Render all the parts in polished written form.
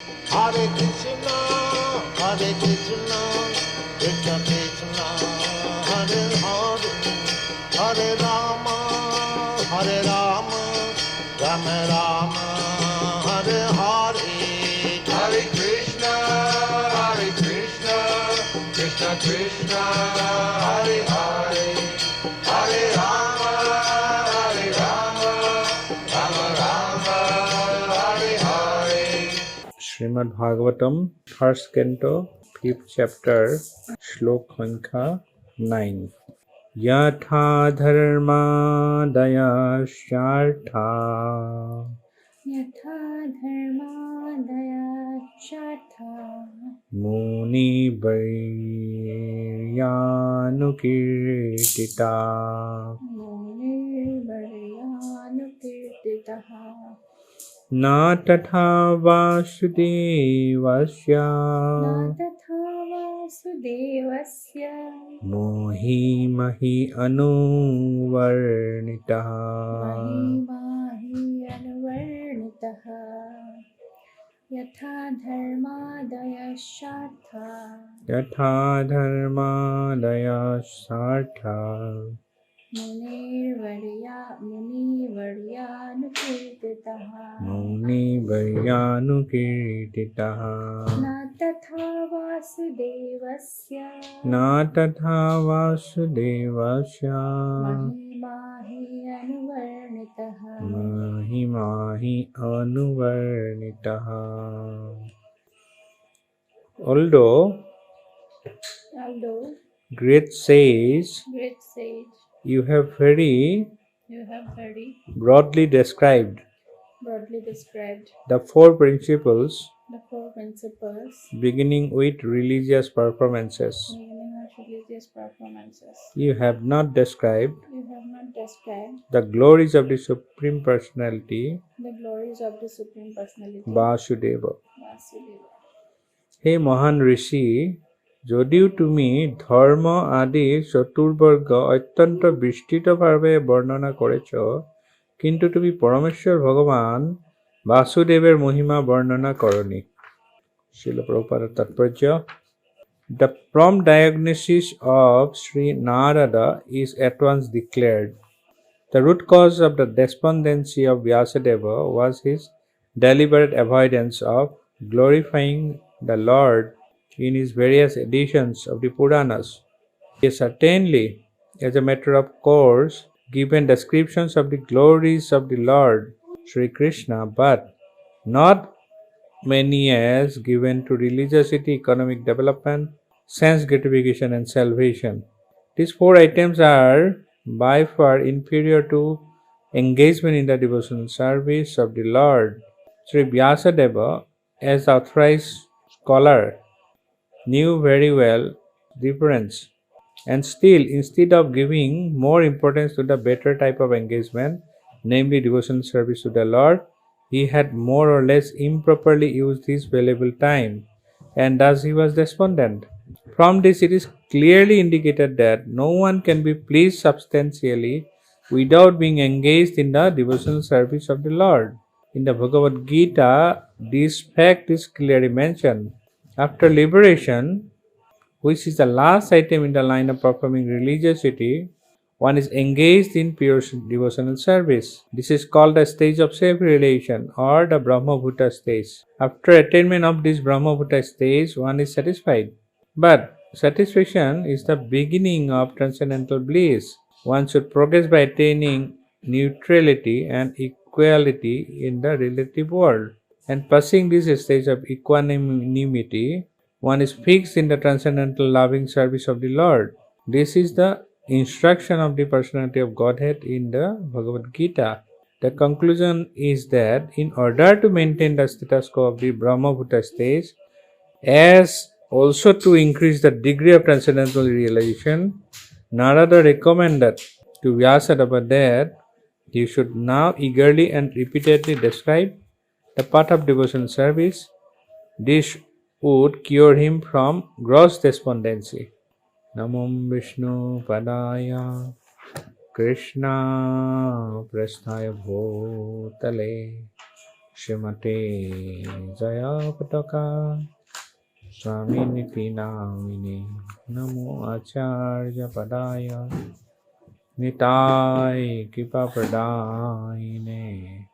Hare Krishna, Hare Krishna, Krishna Krishna, Hare Hare, Hare Rama, Hare Rama, Rama Rama, Hare Hare. Hare Krishna, Krishna Krishna, Hare Hare, Hare Rama, Rama Rama, Hare Hare. Srimad Bhagavatam, first canto, 5th chapter, Shlok Sankhya 9. Yatha dharma dayashartha यथा धर्मादयश्चार्था muni varyanukirtita मुनिर्वर्यानुकीर्तितः na tatha vasudevasya न तथा वासुदेवस्य mohi mahi anuvarnitah महिमाहि अनुवर्णितः यथा धर्मादयश्चार्था यथा धर्मादयस्यार्था मुनिवर्यानुकीर्तितः मुनिवर्यानुकीर्तितः न तथा वासुदेवस्य न तथा वासुदेवस्य महिमा हि अनुवर्णितः महिमा हि अनुवर्णितः. Although great sage, great sage, you have very broadly described the four principles beginning with religious performances. You have not described the glories of the Supreme Personality Vasudeva. হে মহান ঋষি, যদিও তুমি ধৰ্ম আদি চতুৰ্বৰ্গ অত্যন্ত বিস্তৃতভাৱে বৰ্ণনা কৰিছ, কিন্তু তুমি পৰমেশ্বৰ ভগৱান বাসুদেৱৰ মহিমা বৰ্ণনা কৰনি। শ্ৰীল প্ৰভুপাদৰ তাৎপৰ্য: The prompt diagnosis of Sri Narada is at once declared. The root cause of the despondency of Vyasadeva was his deliberate avoidance of glorifying the Lord in his various editions of the Puranas. He has certainly, as a matter of course, given descriptions of the glories of the Lord Sri Krishna, but not many as given to religiosity, economic development, sense gratification, and salvation. These four items are by far inferior to engagement in the devotional service of the Lord. Sri Vyasadeva, as authorized scholar, knew very well the difference, and still, instead of giving more importance to the better type of engagement, namely devotional service to the Lord, he had more or less improperly used his valuable time, and thus he was despondent. From this, it is clearly indicated that no one can be pleased substantially without being engaged in the devotional service of the Lord. In the Bhagavad Gita, this fact is clearly mentioned. After liberation, which is the last item in the line of performing religiosity, one is engaged in pure devotional service. This is called the stage of self-realization or the Brahmabhuta stage. After attainment of this Brahmabhuta stage, one is satisfied. But satisfaction is the beginning of transcendental bliss. One should progress by attaining neutrality and equality in the relative world. And passing this stage of equanimity, one is fixed in the transcendental loving service of the Lord. This is the instruction of the personality of Godhead in the Bhagavad Gita. The conclusion is that in order to maintain the status quo of the Brahmabhuta stage, as also to increase the degree of transcendental realization, Narada recommended to Vyasadeva that he should now eagerly and repeatedly describe the path of devotional service. This would cure him from gross despondency. Namam Vishnu Padaya Krishna Prasthaya Bhutale Shrimate Jayapataka Swaminiti Namine Namo Acharya Padaya Nitai Kripa Pradayine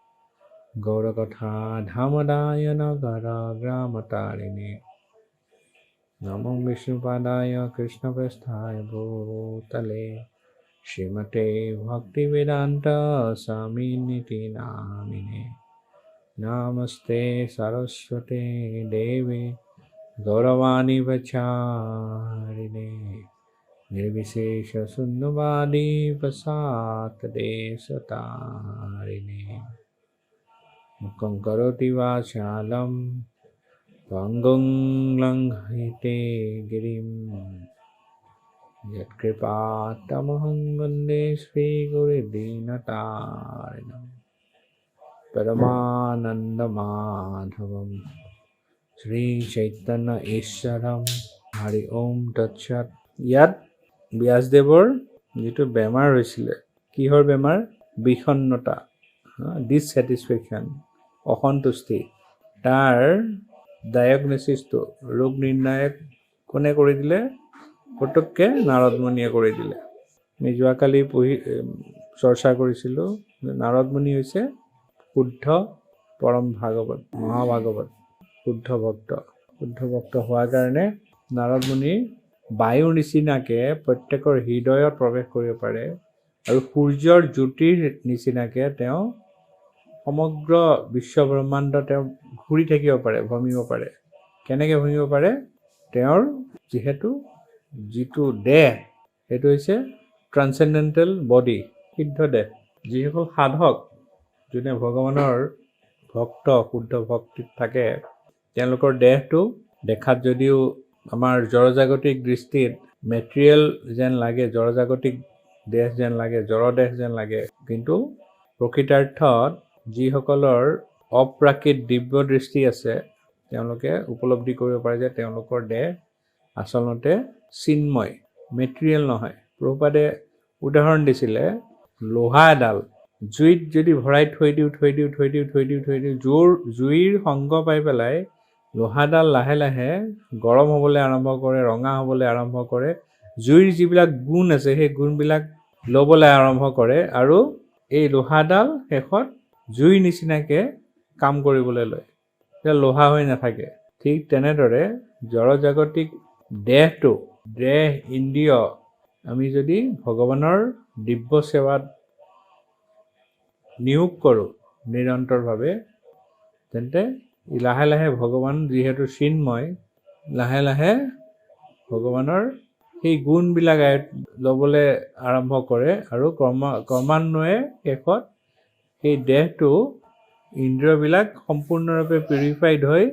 Gaurakatha Dhamadaya Nagara Gramatarine Namo Vishnupadaya Krishna Prasthaya Bhutale Srimate Bhaktivedanta Swaminiti Namine Namaste Saraswate Devi Gauravani Vacharine Nirvishesha Sunnavadi Pasatade Satarine Mukhaṁ karoti vācālam Pangum langhite girim Yatkripatamaham vande Sri Guru Dinatarinam Paramananda Madhavam Sri Chaitanya Isharam Hari Om Tatchat ইয়াত ব্যাসদেৱৰ যিটো বেমাৰ হৈছিলে কিহৰ বেমাৰ বিষণ্ণতা dissatisfaction অসন্তুষ্টি তাৰ ডায়াগনোসিসটো ৰোগ নিৰ্ণয় কোনে কৰি দিলে পটককে নাৰদ মুনিয়ে কৰি দিলে আমি যোৱাকালি চৰ্চা কৰিছিলোঁ নাৰদ মুনি হৈছে শুদ্ধ পৰম ভাগৱত মহাভাগৱত শুদ্ধ ভক্ত হোৱাৰ কাৰণে নাৰদ মুনি বায়ুৰ নিচিনাকে প্ৰত্যেকৰ হৃদয়ত প্ৰৱেশ কৰিব পাৰে আৰু সূৰ্যৰ জ্যোতিৰ নিচিনাকে তেওঁ সমগ্ৰ বিশ্ব ব্ৰহ্মাণ্ড তেওঁ ঘূৰি থাকিব পাৰে ভ্ৰমিব পাৰে কেনেকৈ ভ্ৰমিব পাৰে তেওঁৰ যিটো দেহ সেইটো হৈছে ট্ৰান্সেন্ডেন্টেল বডি সিদ্ধ দেহ যিসকল সাধক যোনে ভগৱানৰ ভক্ত শুদ্ধ ভক্তিত থাকে তেওঁলোকৰ দেহটো দেখাত যদিও আমাৰ জড়জাগতিক দৃষ্টিত মেটেৰিয়েল যেন লাগে জড়জাগতিক দেহ যেন লাগে জড় দেহ যেন লাগে কিন্তু প্ৰকৃতাৰ্থত যিসকলৰ অপ্ৰাকৃত দিব্য দৃষ্টি আছে তেওঁলোকে উপলব্ধি কৰিব পাৰে যে তেওঁলোকৰ দেহ আচলতে চিন্ময় মেটেৰিয়েল নহয় প্ৰভুপাদে উদাহৰণ দিছিলে লোহা এডাল জুইত যদি ভৰাই থৈ দিওঁ জুইৰ সংগ পাই পেলাই লোহাডাল লাহে লাহে গৰম হ'বলৈ আৰম্ভ কৰে ৰঙা হ'বলৈ আৰম্ভ কৰে জুইৰ যিবিলাক গুণ আছে সেই গুণবিলাক ল'বলৈ আৰম্ভ কৰে আৰু এই লোহাডাল শেষত জুই নিচিনাকে কাম কৰিবলৈ লয় তেতিয়া লোহা হৈ নাথাকে ঠিক তেনেদৰে জড়জাগতিক দেহ ইন্দ্ৰিয় আমি যদি ভগৱানৰ দিব্য সেৱাত নিয়োগ কৰোঁ নিৰন্তৰভাৱে তেন্তে লাহে লাহে ভগৱান যিহেতু চিন্ময় লাহে লাহে ভগৱানৰ সেই গুণবিলাক ল'বলৈ আৰম্ভ কৰে আৰু ক্ৰমান্বয়ে শেষত সেই দেহটো ইন্দ্ৰিয়বিলাক সম্পূৰ্ণৰূপে পিউৰিফাইড হৈ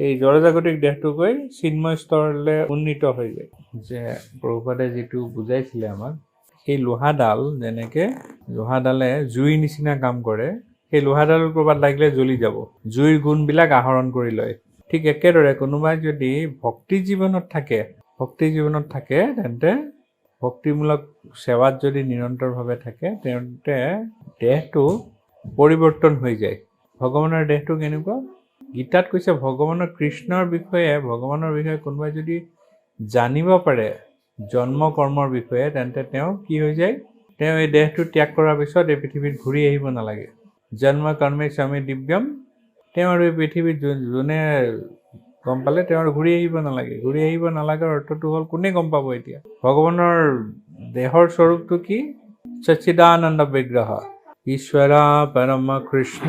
এই জড়জাগতিক দেহটোকৈ চিন্ময় স্তৰলৈ উন্নীত হৈ যায় যে প্ৰভুপাদে যিটো বুজাইছিলে আমাক সেই লোহাডাল যেনেকৈ লোহাডালে জুইৰ নিচিনা কাম কৰে সেই লোহাডাল ক'ৰবাত লাগিলে জ্বলি যাব জুইৰ গুণবিলাক আহৰণ কৰি লয় ঠিক একেদৰে কোনোবাই যদি ভক্তি জীৱনত থাকে তেন্তে ভক্তিমূলক সেৱাত যদি নিৰন্তৰভাৱে থাকে তেন্তে দেহটো পৰিৱৰ্তন হৈ যায় ভগৱানৰ দেহটো কেনেকুৱা গীতাত কৈছে ভগৱানৰ কৃষ্ণৰ বিষয়ে কোনোবাই যদি জানিব পাৰে জন্ম কৰ্মৰ বিষয়ে তেন্তে তেওঁ কি হৈ যায় তেওঁ এই দেহটো ত্যাগ কৰাৰ পিছত এই পৃথিৱীত ঘূৰি আহিব নালাগে জন্ম কৰ্মে স্বামী দিব্যম তেওঁৰ এই পৃথিৱীত যোনে গম পালে তেওঁৰ ঘূৰি আহিব নালাগে অৰ্থটো হ'ল কোনে গম পাব এতিয়া ভগৱানৰ দেহৰ স্বৰূপটো কি সচ্চিদানন্দ বিগ্ৰহ ঈশ্বৰ পৰম কৃষ্ণ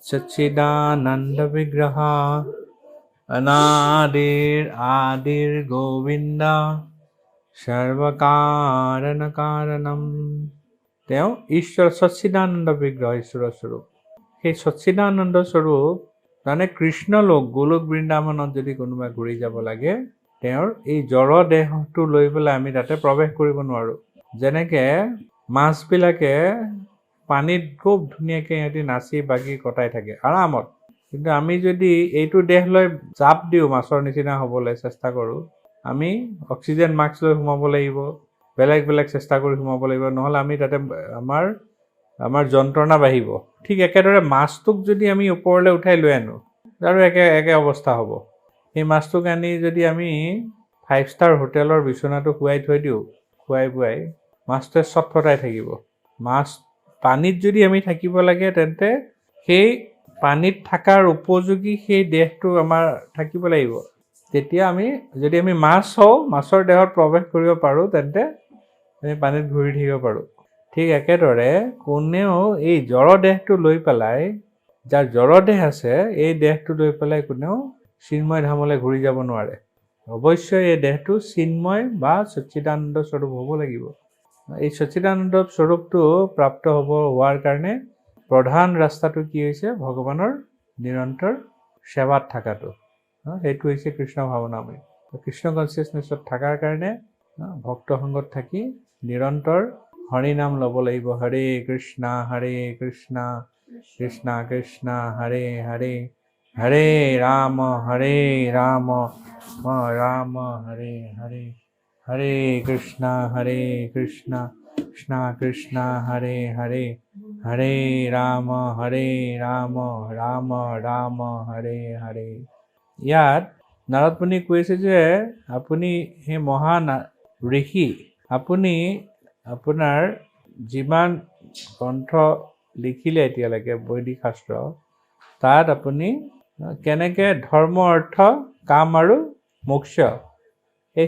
সচ্চিদানন্দ বিগ্ৰহ আদিৰ গোবিন্দ সৰ্বকাৰণ কাৰণম তেওঁ ঈশ্বৰ সচ্চিদানন্দ বিগ্ৰহ ঈশ্বৰৰ স্বৰূপ সেই সচ্চিদানন্দ স্বৰূপ মানে কৃষ্ণ গোলোক বৃন্দাবনত যদি কোনোবা ঘূৰি যাব লাগে তেওঁৰ এই জড় দেহটো লৈ পেলাই আমি তাতে প্ৰৱেশ কৰিব নোৱাৰোঁ যেনেকৈ মাছবিলাকে পানীত খুব ধুনীয়াকৈ সিহঁতি নাচি বাগি কটাই থাকে আৰামত কিন্তু আমি যদি এইটো দেহ লৈ জাপ দিওঁ মাছৰ নিচিনা হ'বলৈ চেষ্টা কৰোঁ আমি অক্সিজেন মাস্ক লৈ সোমাব লাগিব বেলেগ চেষ্টা কৰি সোমাব লাগিব নহ'লে আমি তাতে আমাৰ আমাৰ যন্ত্ৰণা বাঢ়িব। ঠিক একেদৰে মাছটোক যদি আমি ওপৰলৈ উঠাই লৈ আনো আৰু একে অৱস্থা হ'ব। সেই মাছটোক আনি যদি আমি 5 ষ্টাৰ হোটেলৰ বিচনাটো শুৱাই থৈ দিওঁ, খুৱাই বুৱাই, মাছটোৱে চটফটাই থাকিব। মাছ পানীত যদি আমি থাকিব লাগে তেন্তে সেই পানীত থকাৰ উপযোগী সেই দেহটো আমাৰ থাকিব লাগিব। তেতিয়া যদি আমি মাছ হওঁ, মাছৰ দেহত প্ৰৱেশ কৰিব পাৰোঁ, তেন্তে আমি পানীত ঘূৰি থাকিব পাৰোঁ। ঠিক একেদৰে কোনেও এই জড় দেহটো লৈ পেলাই, যাৰ জড় দেহ আছে, এই দেহটো লৈ পেলাই কোনেও চিন্ময় ধামলৈ ঘূৰি যাব নোৱাৰে। অৱশ্যই এই দেহটো চিন্ময় বা সচ্চিদানন্দ স্বৰূপ হ'ব লাগিব। এই সচ্চিদানন্দ স্বৰূপটো প্ৰাপ্ত হোৱাৰ কাৰণে প্ৰধান ৰাস্তাটো কি হৈছে? ভগৱানৰ নিৰন্তৰ সেৱাত থকাটো। সেইটো হৈছে কৃষ্ণ ভাৱনাময়। কৃষ্ণ কনচিয়াছনেছত থকাৰ কাৰণে ভক্ত সংগত থাকি নিৰন্তৰ হৰি নাম ল'ব লাগিব। হৰে কৃষ্ণ কৃষ্ণ কৃষ্ণ হৰে হৰে, হৰে ৰাম ৰাম হৰে হৰে, হৰে কৃষ্ণ কৃষ্ণ কৃষ্ণ হৰে হৰে, হৰে ৰাম ৰাম ৰাম হৰে হৰে। ইয়াত নাৰদ মুনি কৈছে যে আপুনি সেই মহান ঋষি, আপুনি আপোনাৰ যিমান গ্ৰন্থ লিখিলে এতিয়ালৈকে বৈদিক শাস্ত্ৰ, তাত আপুনি কেনেকৈ ধৰ্ম, অৰ্থ, কাম আৰু মোক্ষ এই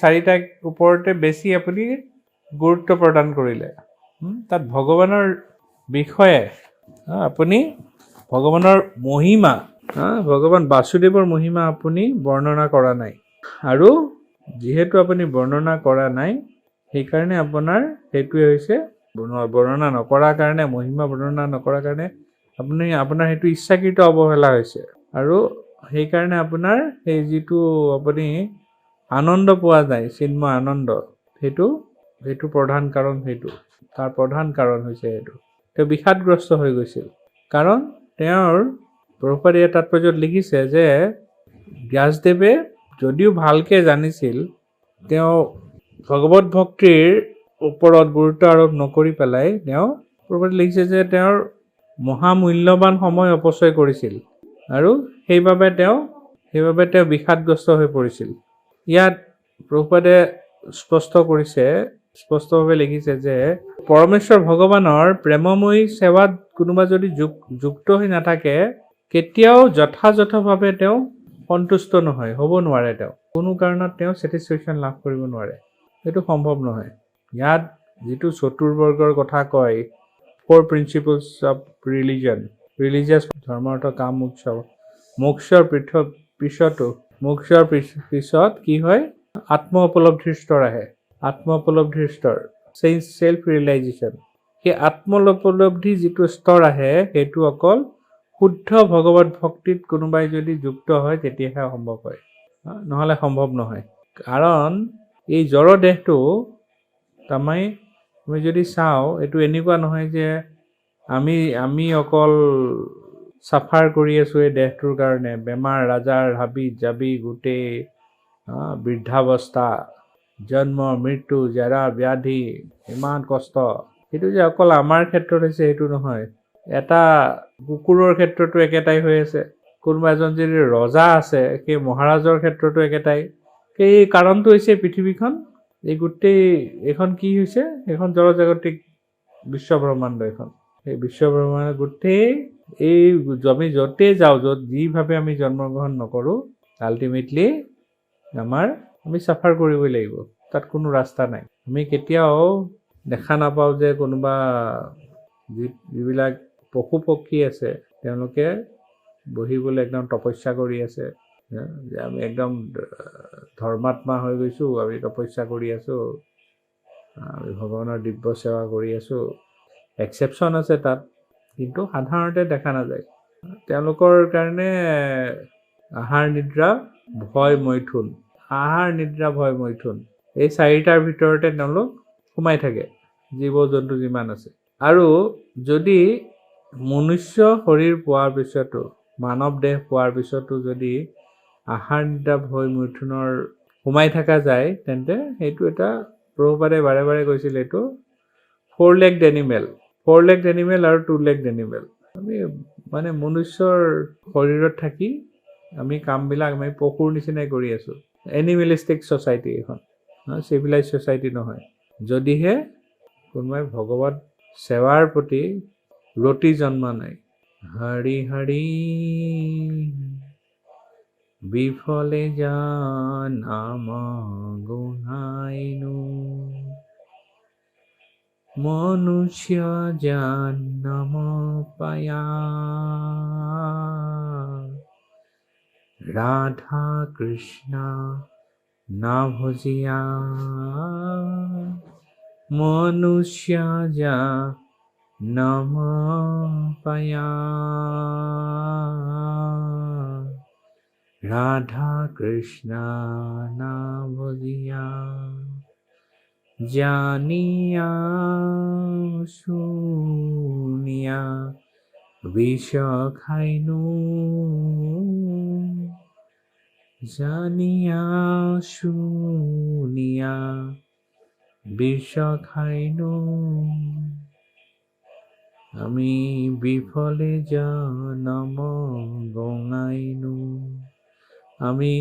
চাৰিটাৰ ওপৰতে বেছি আপুনি গুৰুত্ব প্ৰদান কৰিলে। তাত ভগৱানৰ বিষয়ে আপুনি ভগৱানৰ মহিমা, ভগৱান বাসুদেৱৰ মহিমা আপুনি বৰ্ণনা কৰা নাই। আৰু যিহেতু আপুনি বৰ্ণনা কৰা নাই, সেইকাৰণে সেইটোৱে হৈছে বৰ্ণনা নকৰাৰ কাৰণে, মহিমা বৰ্ণনা নকৰাৰ কাৰণে আপোনাৰ সেইটো ইচ্ছাকৃত অৱহেলা হৈছে। আৰু সেইকাৰণে আপোনাৰ সেই যিটো আপুনি আনন্দ পোৱা যায়, চিন্ময় আনন্দ, সেইটো প্ৰধান কাৰণ, তাৰ প্ৰধান কাৰণ হৈছে সেইটো। তেওঁ বিষাদগ্ৰস্ত হৈ গৈছিল। কাৰণ তেওঁৰ প্ৰভুপাদে তাৎপৰ্যত লিখিছে যে ব্যাসদেৱে যদিও ভালকৈ জানিছিল, তেওঁ ভগৱত ভক্তিৰ ওপৰত গুৰুত্ব আৰোপ নকৰি পেলাই তেওঁ প্ৰভুপাদে লিখিছে যে তেওঁৰ মহামূল্যৱান সময় অপচয় কৰিছিল আৰু সেইবাবে তেওঁ বিষাদগ্ৰস্ত হৈ পৰিছিল। ইয়াত প্ৰভুপাদে স্পষ্টভাৱে লিখিছে যে পৰমেশ্বৰ ভগৱানৰ প্ৰেমময়ী সেৱাত কোনোবা যদি যুক্ত হৈ নাথাকে, কেতিয়াও যথাযথভাৱে তেওঁ সন্তুষ্ট নহয়, হ'ব নোৱাৰে। তেওঁ কোনো কাৰণত তেওঁ ছেটিছফেকশ্যন লাভ কৰিব নোৱাৰে, সেইটো সম্ভৱ নহয়। ইয়াত যিটো চতুৰ্বৰ্গৰ কথা কয়, 4 প্ৰিন্সিপলছ অফ ৰিলিজিয়াছ ধৰ্ম, অৰ্থ, কাম, মোক্ষৰ পিছত কি হয়? আত্ম উপলব্ধিৰ স্তৰ আহে। আত্ম উপলব্ধিৰ স্তৰ, চেল্ফ ৰিয়েলাইজেশ্যন। সেই আত্ম উপলব্ধি যিটো স্তৰ আহে, সেইটো অকল শুদ্ধ ভগৱত ভক্তিত কোনোবাই যদি যুক্ত হয় তেতিয়াহে সম্ভৱ হয়, নহ'লে সম্ভৱ নহয়। কাৰণ এই জড় দেহটো আমি যদি চাওঁ, এইটো এনেকুৱা নহয় যে আমি অকল চাফাৰ কৰি আছোঁ এই দেহটোৰ কাৰণে। বেমাৰ আজাৰ, হাবি জাবি, গোটেই বৃদ্ধাৱস্থা, জন্ম মৃত্যু, জৰা ব্যাধি, ইমান কষ্ট, সেইটো যে অকল আমাৰ ক্ষেত্ৰত হৈছে সেইটো নহয়। এটা কুকুৰৰ ক্ষেত্ৰতো একেটাই হৈ আছে। কোনোবা এজন যদি ৰজা আছে, সেই মহাৰাজৰ ক্ষেত্ৰতো একেটাই। সেই কাৰণটো হৈছে পৃথিৱীখন, এই গোটেই এইখন কি হৈছে? এইখন জড়জাগতিক বিশ্বব্ৰহ্মাণ্ড। সেই বিশ্বব্ৰহ্মাণ্ড গোটেই আমি য'তেই যাওঁ, যিভাৱে আমি জন্মগ্ৰহণ নকৰোঁ, আল্টিমেটলি আমি চাফাৰ কৰিবই লাগিব। তাত কোনো ৰাস্তা নাই। আমি কেতিয়াও দেখা নাপাওঁ যে কোনোবা যিবিলাক পশু পক্ষী আছে, তেওঁলোকে বহিবলৈ একদম তপস্যা কৰি আছে, যে আমি একদম ধৰ্মাত্মা হৈ গৈছোঁ, আমি তপস্যা কৰি আছোঁ, আমি ভগৱানৰ দিব্য সেৱা কৰি আছোঁ। এক্সেপশ্যন আছে তাত, কিন্তু সাধাৰণতে দেখা নাযায়। তেওঁলোকৰ কাৰণে আহাৰ নিদ্ৰা ভয় মৈথুন, এই 4টাৰ ভিতৰতে তেওঁলোক সোমাই থাকে, জীৱ জন্তু যিমান আছে। আৰু যদি মনুষ্য শৰীৰ পোৱাৰ পিছতো, মানৱ দেহ পোৱাৰ পিছতো যদি আহাৰ নিদ্ৰা ভয় মৈথুনৰ সোমাই থকা যায়, তেন্তে সেইটো এটা, প্ৰভুপাদে বাৰে বাৰে কৈছিল, এইটো 4-legged এনিমেল, 4 legged animal আৰু 2 legged animal আমি মানে মনুষ্যৰ শৰীৰত থাকি আমি কামবিলাক আমি পশুৰ নিচিনাই কৰি আছো এনিমেলিষ্টিক সোসাইটি এখন চিভিলাইজ সোসাইটি নহয় যদিহে কোনোবাই ভগৱত সেৱাৰ প্ৰতি ৰতি জন্মা নাই হৰি হৰি বিফলে নাম গুণাইনো মনুষ্য জন্ম পায়া রাধা কৃষ্ণ না ভজিয়া মনুষ্য জন্ম পায়া রাধা কৃষ্ণ না ভজিয়া জানিয়া শুনিয়া বিষ খাইনো জানিয়া শুনিয়া বিষ খাইনো আমি বিফলে জনম গঙাইনো আমি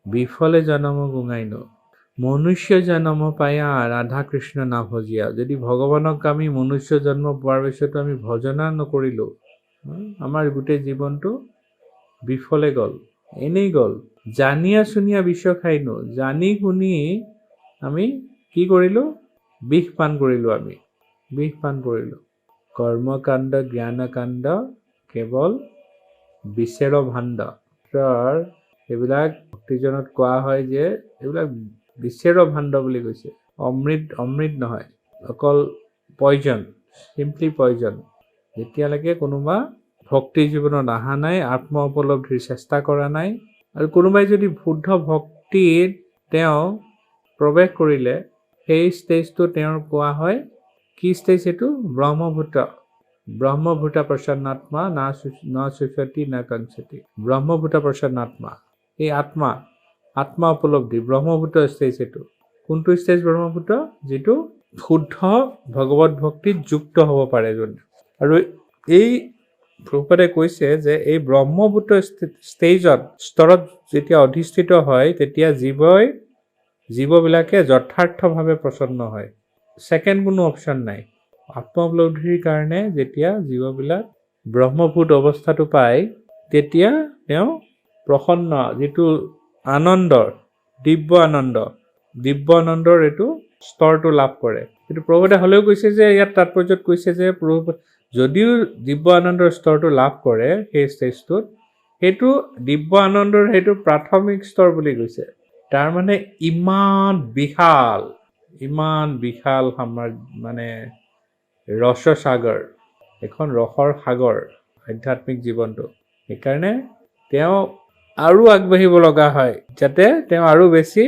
বিফলে জনম গঙাইনো মনুষ্য জন্ম পায়া ৰাধা কৃষ্ণ না ভজিয়া যদি ভগৱানক আমি মনুষ্য জন্ম পোৱাৰ পিছতো আমি ভজনা নকৰিলো আমাৰ গোটেই জীৱনটো বিফলে গল এনেই গল জানিয়া শুনিয়া বিষ খাইনো জানি শুনি আমি কি কৰিলো বিষ পান কৰিলো আমি বিষ পান কৰিলো কৰ্মকাণ্ড জ্ঞানকাণ্ড কেৱল বিচেৰ ভাণ্ড এইবিলাক ভক্তিজনত কোৱা হয় যে এইবিলাক বিচেৰ ভাণ্ড বুলি কৈছে অমৃত নহয় অকল পয়জন সিম্পলি পয়জন যেতিয়ালৈকে কোনোবা ভক্তি জীৱনত অহা নাই আত্ম উপলব্ধিৰ চেষ্টা কৰা নাই আৰু কোনোবাই যদি শুদ্ধ ভক্তিত তেওঁ প্ৰৱেশ কৰিলে সেই ষ্টেজটো তেওঁৰ কোৱা হয় কি ষ্টেজ এইটো ব্ৰহ্মভূত প্ৰসন্নাত্মা না সুচতি না কঞ্চতি ব্ৰহ্মভূত প্ৰসন্নাত্মা এই আত্মা উপলব্ধি ব্ৰহ্মভূত ষ্টেজ এইটো কোনটো ষ্টেজ ব্ৰহ্মভূত যিটো শুদ্ধ ভগৱত ভক্তিত যুক্ত হ'ব পাৰে আৰু এই প্ৰভুপাদে কৈছে যে এই ব্ৰহ্মভূত স্তৰত যেতিয়া অধিষ্ঠিত হয় তেতিয়া জীৱবিলাকে যথাৰ্থভাৱে প্ৰসন্ন হয় সেকেন্ড কোনো অপশ্যন নাই আত্ম উপলব্ধিৰ কাৰণে যেতিয়া জীৱবিলাক ব্ৰহ্মভূত অৱস্থাটো পায় তেতিয়া তেওঁ প্ৰসন্ন যিটো আনন্দৰ দিব্য আনন্দৰ এইটো স্তৰটো লাভ কৰে কিন্তু প্ৰভুপাদে হলেও কৈছে যে ইয়াত তাৎপৰ্যত কৈছে যে যদিও দিব্য আনন্দৰ স্তৰটো লাভ কৰে সেই ষ্টেজটোত সেইটো দিব্য আনন্দৰ সেইটো প্ৰাথমিক স্তৰ বুলি কৈছে তাৰ মানে ইমান বিশাল মানে ৰসসাগৰ এখন ৰসৰ সাগৰ আধ্যাত্মিক জীৱনটো সেইকাৰণে তেওঁ আৰু আগবাঢ়িব লগা হয় যাতে তেওঁ আৰু বেছি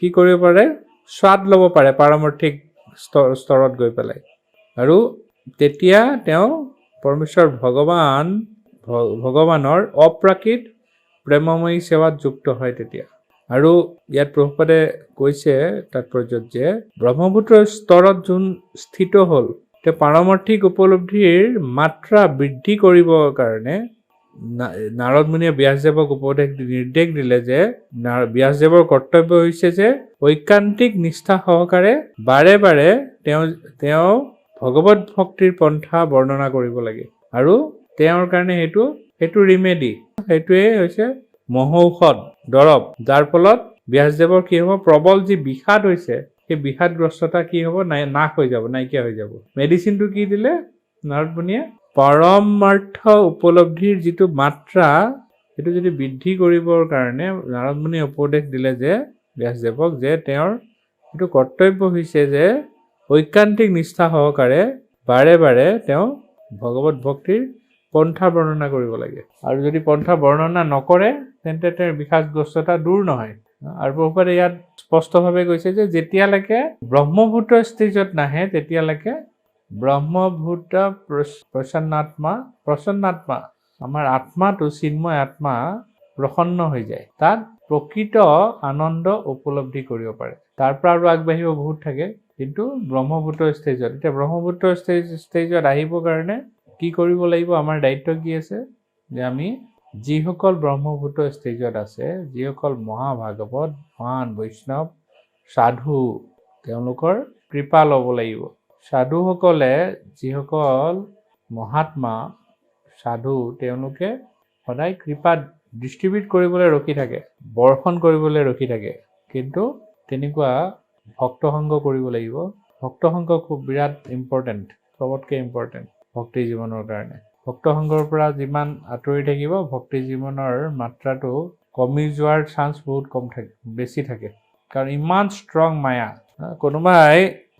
কি কৰিব পাৰে স্বাদ ল'ব পাৰে পাৰমাৰ্থিক স্তৰত গৈ পেলাই আৰু তেতিয়া তেওঁ পৰমেশ্বৰ ভগৱানৰ অপ্ৰাকৃত প্ৰেমময়ী সেৱাত যুক্ত হয় তেতিয়া আৰু ইয়াত প্ৰভুপাদে কৈছে তাৎপৰ্যত যে ব্ৰহ্মপুত্ৰৰ স্তৰত যোন স্থিত হ'ল তেওঁ পাৰমাৰ্থিক উপলব্ধিৰ মাত্ৰা বৃদ্ধি কৰিবৰ কাৰণে নাৰদ মুনিয়ে ব্যাসদেৱক নিৰ্দেশ দিলে যে ব্যাসদেৱৰ কৰ্তব্য হৈছে যে ঐকান্তিক নিষ্ঠা সহকাৰে বাৰে বাৰে তেওঁ ভগৱত ভক্তিৰ পন্থা বৰ্ণনা কৰিব লাগে আৰু তেওঁৰ কাৰণে সেইটো ৰিমেডি সেইটোৱে হৈছে মহৌষধ দৰৱ যাৰ ফলত ব্যাসদেৱৰ কি হ'ব প্ৰবল যি বিষাদ হৈছে সেই বিষাদগ্ৰস্ততা কি হ'ব নাশ হৈ যাব নাইকিয়া হৈ যাব মেডিচিনটো কি দিলে নাৰদ মুনিয়ে পৰমাৰ্থ উপলব্ধিৰ যিটো মাত্ৰা সেইটো যদি বৃদ্ধি কৰিবৰ কাৰণে নাৰদ মুনিয়ে উপদেশ দিলে যে ব্যাসদেৱক যে তেওঁৰ এইটো কৰ্তব্য হৈছে যে ঐকান্তিক নিষ্ঠা সহকাৰে বাৰে বাৰে তেওঁ ভগৱত ভক্তিৰ পন্থা বৰ্ণনা কৰিব লাগে আৰু যদি পন্থা বৰ্ণনা নকৰে তেন্তে তেওঁৰ বিষাদগ্ৰস্ততা দূৰ নহয় আৰু প্ৰভুপাদে ইয়াত স্পষ্টভাৱে কৈছে যে যেতিয়ালৈকে ব্ৰহ্মভূত ষ্টেজত নাহে তেতিয়ালৈকে ব্ৰহ্মভূত প্ৰসন্নাত্মা আমাৰ আত্মাটো চিন্ময় আত্মা প্ৰসন্ন হৈ যায় তাত প্ৰকৃত আনন্দ উপলব্ধি কৰিব পাৰে তাৰ পৰা আৰু আগবাঢ়িব বহুত থাকে কিন্তু ব্ৰহ্মপুত্ৰ ষ্টেজত এতিয়া ব্ৰহ্মপুত্ৰ ষ্টেজত আহিবৰ কাৰণে কি কৰিব লাগিব আমাৰ দায়িত্ব কি আছে যে আমি যিসকল ব্ৰহ্মপুত্ৰ ষ্টেজত আছে যিসকল মহাভাগৱত মহান বৈষ্ণৱ সাধু তেওঁলোকৰ কৃপা ল'ব লাগিব সাধুসকলে যিসকল মহাত্মা সাধু তেওঁলোকে সদায় কৃপা ডিষ্ট্ৰিবিউট কৰিবলৈ ৰখি থাকে বৰ্ষণ কৰিবলৈ ৰখি থাকে কিন্তু তেনেকুৱা ভক্ত সংগ কৰিব লাগিব ভক্ত সংগ খুব বিৰাট ইম্পৰ্টেণ্ট সবতকৈ ইম্পৰ্টেণ্ট ভক্তি জীৱনৰ কাৰণে ভক্ত সংগৰ পৰা যিমান আঁতৰি থাকিব ভক্তি জীৱনৰ মাত্ৰাটো কমি যোৱাৰ চান্স বহুত কম থাকে বেছি থাকে কাৰণ ইমান ষ্ট্ৰং মায়া কোনোবাই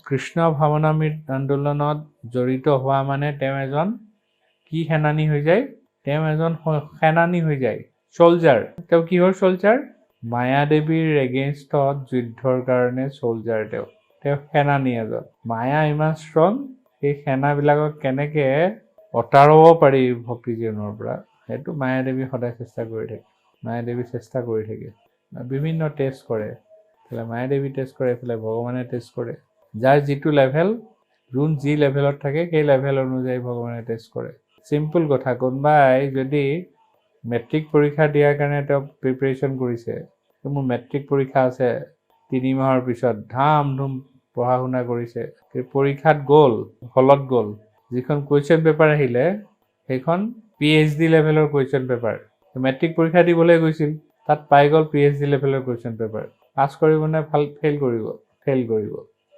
কৃষ্ণ ভাৱনামৃত আন্দোলনত জড়িত হোৱা মানে তেওঁ এজন কি সেনানী হৈ যায় তেওঁ এজন সেনানী হৈ যায় চলজাৰ তেওঁ কিহৰ চলজাৰ মায়াদেৱীৰ এগেইনষ্টত যুদ্ধৰ কাৰণে চলজাৰ তেওঁ সেনানী এজন মায়া ইমান ষ্ট্ৰং সেই সেনাবিলাকক কেনেকৈ অঁতাৰাব পাৰি ভক্তি জীৱনৰ পৰা সেইটো মায়াদেৱী সদায় চেষ্টা কৰি থাকে মায়াদেৱী চেষ্টা কৰি থাকে বিভিন্ন টেষ্ট কৰে এইফালে মায়াদেৱী টেষ্ট কৰে এইফালে ভগৱানে টেষ্ট কৰে যাৰ যিটো লেভেল যোন যি লেভেলত থাকে সেই লেভেল অনুযায়ী ভগৱানে টেষ্ট কৰে চিম্পল কথা কোনোবাই যদি মেট্ৰিক পৰীক্ষা দিয়াৰ কাৰণে তেওঁ প্ৰিপেৰেশ্যন কৰিছে মোৰ মেট্ৰিক পৰীক্ষা আছে 3 মাহৰ পিছত ধাম ধুম পঢ়া শুনা কৰিছে পৰীক্ষাত গ'ল হলত গ'ল যিখন কুৱেশ্যন পেপাৰ আহিলে সেইখন PhD লেভেলৰ কুৱেশ্যন পেপাৰ মেট্ৰিক পৰীক্ষা দিবলৈ গৈছিল তাত পাই গ'ল PhD লেভেলৰ কুৱেশ্যন পেপাৰ পাছ কৰিব নে ফেইল কৰিব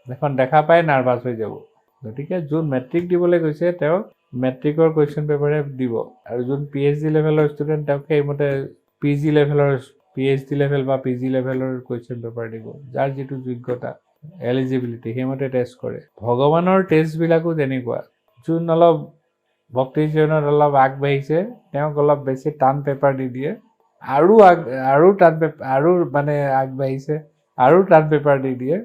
এখন দেখা পাই নাৰ্ভাছ হৈ যাব গতিকে যোন মেট্ৰিক দিবলৈ গৈছে তেওঁ মেট্ৰিকৰ কুৱেশ্যন পেপাৰে দিব আৰু যোন PhD লেভেলৰ ষ্টুডেণ্ট তেওঁক সেইমতে PhD লেভেল বা PG লেভেলৰ কুৱেশ্যন পেপাৰ দিব যাৰ যিটো যোগ্যতা এলিজিবিলিটি সেইমতে টেষ্ট কৰে ভগৱানৰ টেষ্টবিলাকো তেনেকুৱা যোন অলপ ভক্তি জীৱনত অলপ আগবাঢ়িছে তেওঁক অলপ বেছি টান পেপাৰ দি দিয়ে আৰু টান আৰু মানে আগবাঢ়িছে আৰু টান পেপাৰ দি দিয়ে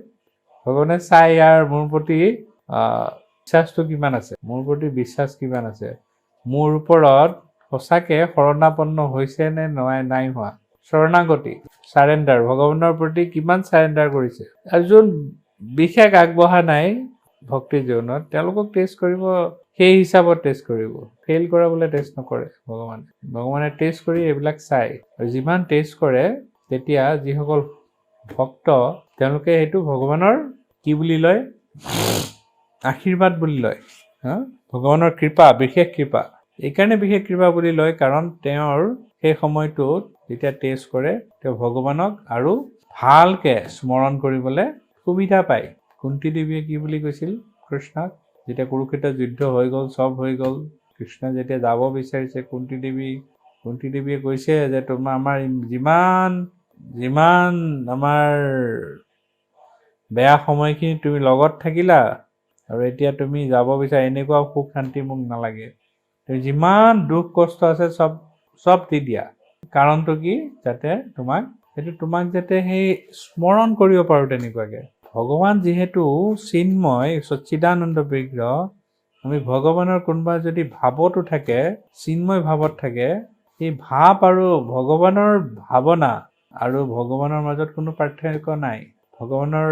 ভগৱানে চাই ইয়াৰ মোৰ প্ৰতি বিশ্বাসটো কিমান আছে মোৰ প্ৰতি বিশ্বাস কিমান আছে মোৰ ওপৰত সঁচাকৈ শৰণাপন্ন হৈছে নে নাই হোৱা শৰণাগতি চাৰেণ্ডাৰ ভগৱানৰ প্ৰতি কিমান চাৰেণ্ডাৰ কৰিছে আৰু যোন বিশেষ আগবঢ়া নাই ভক্তি জীৱনত তেওঁলোকক টেষ্ট কৰিব সেই হিচাপত টেষ্ট কৰিব ফেইল কৰাবলৈ টেষ্ট নকৰে ভগৱানে টেষ্ট কৰি এইবিলাক চায় আৰু যিমান টেষ্ট কৰে তেতিয়া যিসকল ভক্ত তেওঁলোকে সেইটো ভগৱানৰ কি বুলি লয় আশীৰ্বাদ বুলি লয় ভগৱানৰ কৃপা বিশেষ কৃপা এইকাৰণে বিশেষ কৃপা বুলি লয় কাৰণ তেওঁৰ সেই সময়টোত যেতিয়া টেষ্ট কৰে তেওঁ ভগৱানক আৰু ভালকৈ স্মৰণ কৰিবলৈ সুবিধা পায় কুন্তি দেৱীয়ে কি বুলি কৈছিল কৃষ্ণক যেতিয়া কুৰুক্ষেত্ৰ যুদ্ধ হৈ গ'ল চব হৈ গ'ল কৃষ্ণ যেতিয়া যাব বিচাৰিছে কুন্তি দেৱীয়ে কৈছে যে তোমাৰ আমাৰ যিমান আমাৰ বেয়া সময়খিনি তুমি লগত থাকিলা আৰু এতিয়া তুমি যাব বিচাৰা এনেকুৱা সুখ শান্তি মোক নালাগে তুমি যিমান দুখ কষ্ট আছে চব দি দিয়া কাৰণটো কি যাতে তোমাক যাতে সেই স্মৰণ কৰিব পাৰোঁ তেনেকুৱাকৈ ভগৱান যিহেতু চিন্ময় সচ্চিদানন্দ বিগ্ৰহ আমি ভগৱানৰ কোনোবা যদি ভাৱতো থাকে চিন্ময় ভাৱত থাকে এই ভাৱ আৰু ভগৱানৰ ভাৱনা আৰু ভগৱানৰ মাজত কোনো পাৰ্থক্য নাই ভগৱানৰ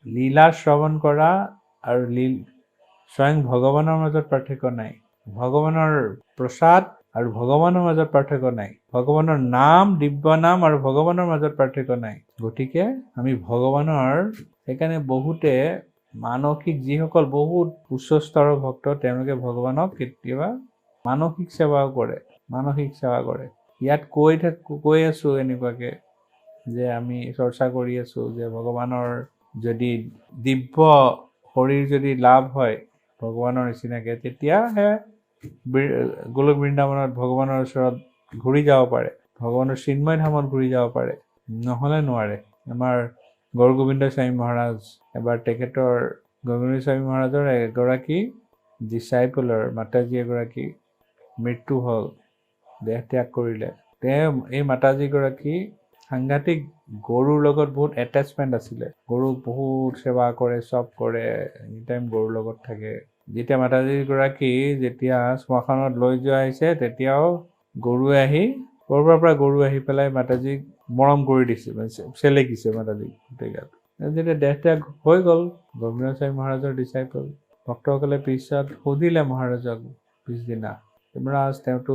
লীলা শ্ৰৱণ কৰা আৰু স্বয়ং ভগৱানৰ মাজত পাৰ্থক্য নাই ভগৱানৰ প্ৰসাদ আৰু ভগৱানৰ মাজত পাৰ্থক্য নাই ভগৱানৰ নাম দিব্য নাম আৰু ভগৱানৰ মাজত পাৰ্থক্য নাই গতিকে আমি ভগৱানৰ সেইকাৰণে বহুতে মানসিক যিসকল বহুত উচ্চ স্তৰৰ ভক্ত তেওঁলোকে ভগৱানক কেতিয়াবা মানসিক সেৱাও কৰে ইয়াত কৈ আছোঁ এনেকুৱাকৈ যে আমি চৰ্চা কৰি আছোঁ যে ভগৱানৰ যদি দিব্য শৰীৰ যদি লাভ হয় ভগৱানৰ নিচিনাকৈ তেতিয়াহে গোলক বৃন্দাবনত ভগৱানৰ ওচৰত ঘূৰি যাব পাৰে ভগৱানৰ চিন্ময় ধামত ঘূৰি যাব পাৰে নহ'লে নোৱাৰে আমাৰ গৌৰ গোবিন্দ স্বামী মহাৰাজ এবাৰ তেখেতৰ গৌৰ গোবিন্দ স্বামী মহাৰাজৰ এগৰাকী ডিচাইপলৰ মাতাজী এগৰাকী মৃত্যু হ'ল দেহ ত্যাগ কৰিলে এই মাতাজীগৰাকী সাংঘাতিক গৰুৰ লগত বহুত এটেচমেণ্ট আছিলে গৰুক বহুত সেৱা কৰে চব কৰে এনি টাইম গৰুৰ লগত থাকে যেতিয়া মাতাজীগৰাকী যেতিয়া শ্মশানত লৈ যোৱা হৈছে তেতিয়াও ক'ৰবাৰ পৰা গৰু আহি পেলাই মাতাজীক মৰম কৰি দিছে চেলেকিছে মাতাজীক গোটেই গাত যেতিয়া দেহ ত্যাগ হৈ গ'ল, গোবিন্দ স্বামী মহাৰাজৰ ডিচাইপল ভক্তসকলে পিছত সুধিলে মহাৰাজক পিছদিনা, মহাৰাজ তেওঁতো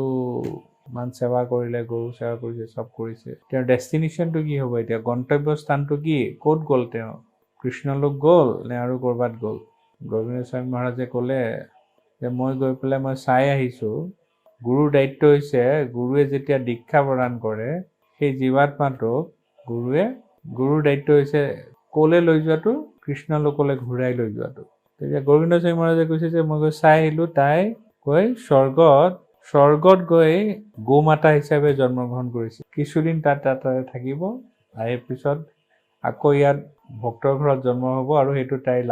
ইমান সেৱা কৰিলে, গৰু সেৱা কৰিছে, চব কৰিছে, তেওঁৰ ডেষ্টিনেশ্যনটো কি হ'ব এতিয়া, গন্তব্য স্থানটো কি, ক'ত গ'ল তেওঁ, কৃষ্ণলোক গ'ল নে আৰু ক'ৰবাত গ'ল? গোবিন্দ স্বামী মহাৰাজে ক'লে যে মই গৈ পেলাই মই চাই আহিছোঁ, গুৰুৰ দায়িত্ব হৈছে গুৰুৱে যেতিয়া দীক্ষা প্ৰদান কৰে সেই জীৱাত্মাটোক গুৰুৰ দায়িত্ব হৈছে ক'লে লৈ যোৱাটো, কৃষ্ণলোকলৈ ঘূৰাই লৈ যোৱাটো। তেতিয়া গোবিন্দ স্বামী মহাৰাজে কৈছে যে মই গৈ চাই আহিলোঁ, তাই গৈ স্বৰ্গত গৈ গো মাতা হিচাপে জন্মগ্ৰহণ কৰিছে, কিছুদিন তাতে থাকিব, আহি পিছত আকৌ ইয়াত ভক্তৰ ঘৰত জন্ম হ'ব আৰু সেইটো তাইৰ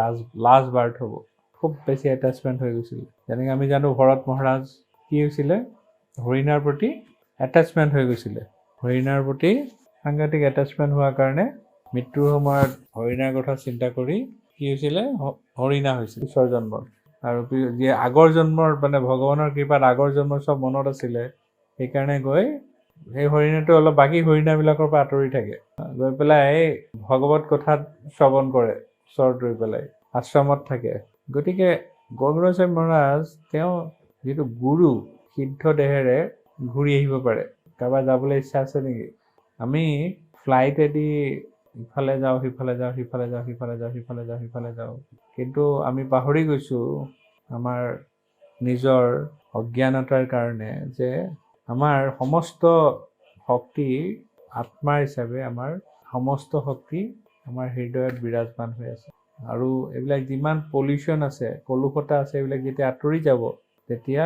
লাষ্ট বাৰ্থ হ'ব। খুব বেছি এটাচমেণ্ট হৈ গৈছিলে। যেনেকৈ আমি জানো ভৰত মহাৰাজ কি হৈছিলে, হৰিণাৰ প্ৰতি এটাচমেণ্ট হৈ গৈছিলে, হৰিণাৰ প্ৰতি সাংঘাতিক এটাচমেণ্ট হোৱাৰ কাৰণে মৃত্যুৰ সময়ত হৰিণাৰ কথা চিন্তা কৰি কি হৈছিলে, হৰিণা হৈছিলে পিছৰ জন্মত। আৰু যি আগৰ জন্মৰ মানে ভগৱানৰ কৃপাত আগৰ জন্মৰ চব মনত আছিলে, সেইকাৰণে গৈ সেই হৰিণাটো অলপ বাকী হৰিণাবিলাকৰ পৰা আঁতৰি থাকে, গৈ পেলাই ভগৱত কথাত শ্ৰৱণ কৰে, ওচৰত ৰৈ পেলাই আশ্ৰমত থাকে। গতিকে গোবিন্দ স্বামী মহাৰাজ তেওঁ যিটো গুৰু সিদ্ধ দেহেৰে ঘূৰি আহিব পাৰে। কাৰোবাৰ যাবলৈ ইচ্ছা আছে নেকি? আমি ফ্লাইটেদি ইফালে যাওঁ, সিফালে যাওঁ, সিফালে যাওঁ, সিফালে যাওঁ, সিফালে যাওঁ, সিফালে যাওঁ, কিন্তু আমি পাহৰি গৈছোঁ আমাৰ নিজৰ অজ্ঞানতাৰ কাৰণে যে আমাৰ সমস্ত শক্তি আত্মা হিচাপে আমাৰ সমস্ত শক্তি আমাৰ হৃদয়ত বিৰাজমান হৈ আছে। আৰু এইবিলাক যিমান পলিউশ্যন আছে, কলুষতা আছে, এইবিলাক যেতিয়া আঁতৰি যাব, তেতিয়া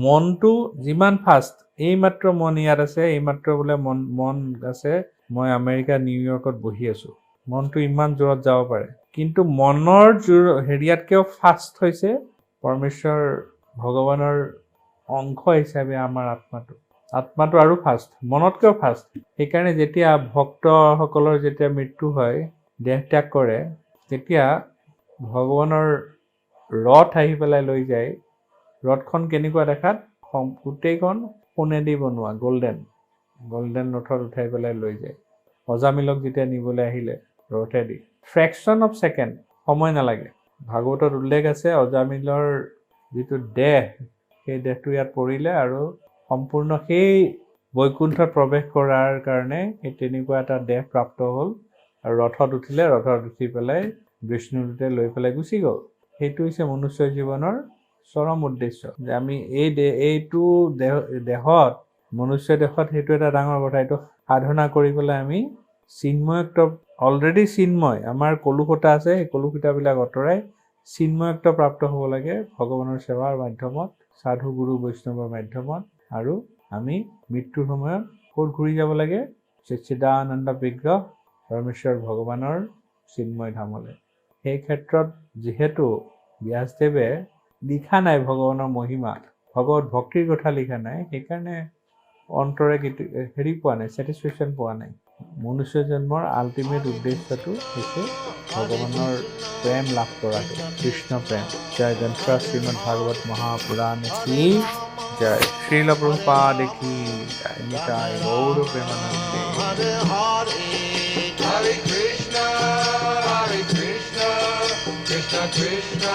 মনটো যিমান ফাষ্ট, এইমাত্ৰ মন ইয়াত আছে, এইমাত্ৰ বোলে মন আছে মই আমেৰিকা নিউয়ৰ্কত বহি আছোঁ, মনটো ইমান জোৰত যাব পাৰে, কিন্তু মনৰ হেৰিয়াতকৈও ফাষ্ট হৈছে পৰমেশ্বৰ ভগৱানৰ অংশ হিচাপে আমাৰ আত্মাটো আৰু ফাষ্ট, মনতকৈও ফাষ্ট। সেইকাৰণে যেতিয়া ভক্তসকলৰ যেতিয়া মৃত্যু হয়, দেহ ত্যাগ কৰে, তেতিয়া ভগৱানৰ ৰথ আহি পেলাই লৈ যায়। ৰথখন কেনেকুৱা দেখাত, গোটেইখন সোণেদি বনোৱা, গল্ডেন ৰথত উঠাই পেলাই লৈ যায়। অজামিলক যেতিয়া নিবলৈ আহিলে ৰথেদি, ফ্ৰেকশ্যন অফ ছেকেণ্ড, সময় নালাগে। ভাগৱতত উল্লেখ আছে অজামিলৰ যিটো দেহ, সেই দেহটো ইয়াত পৰিলে আৰু সম্পূৰ্ণ সেই বৈকুণ্ঠত প্ৰৱেশ কৰাৰ কাৰণে সেই তেনেকুৱা এটা দেহ প্ৰাপ্ত হ'ল, আৰু ৰথত উঠিলে, ৰথত উঠি পেলাই বিষ্ণুদূতে লৈ পেলাই গুচি গ'ল। সেইটো হৈছে মনুষ্য জীৱনৰ চৰম উদ্দেশ্য, যে আমি এইটো দেহত, মনুষ্য দেহত সেইটো এটা ডাঙৰ কথা, এইটো সাধনা কৰি পেলাই আমি চিন্ময়ত্ব, অলৰেডি চিন্ময়, আমাৰ কলুষতা আছে, সেই কলুষিতাবিলাক আঁতৰাই চিন্ময়ত্ব প্ৰাপ্ত হ'ব লাগে ভগৱানৰ সেৱাৰ মাধ্যমত, সাধু গুৰু বৈষ্ণৱৰ মাধ্যমত। আৰু আমি মৃত্যুৰ সময়ত ক'ত ঘূৰি যাব লাগে, সচ্চিদানন্দ বিগ্ৰহ পৰমেশ্বৰ ভগৱানৰ চিন্ময় ধামলৈ। সেই ক্ষেত্ৰত যিহেতু ব্যাসদেৱে লিখা নাই ভগৱানৰ মহিমা, ভগৱত ভক্তিৰ কথা লিখা নাই, সেইকাৰণে অন্তৰে হেৰি পোৱা নাই, ছেটিছফেকশ্যন পোৱা নাই। মনুষ্য জন্মৰ আল্টিমেট উদ্দেশ্যটো হৈছে ভগৱানৰ প্ৰেম লাভ কৰাটো, কৃষ্ণ প্ৰেম। জয় গ্ৰন্থ শ্ৰীমদ ভাগৱত মহাপুৰাণ কি জয়, শ্ৰীল প্ৰভুপাদ কি জয়, Nitai Gaur প্ৰেমানন্দে। Hare Hare Krishna, Krishna Krishna,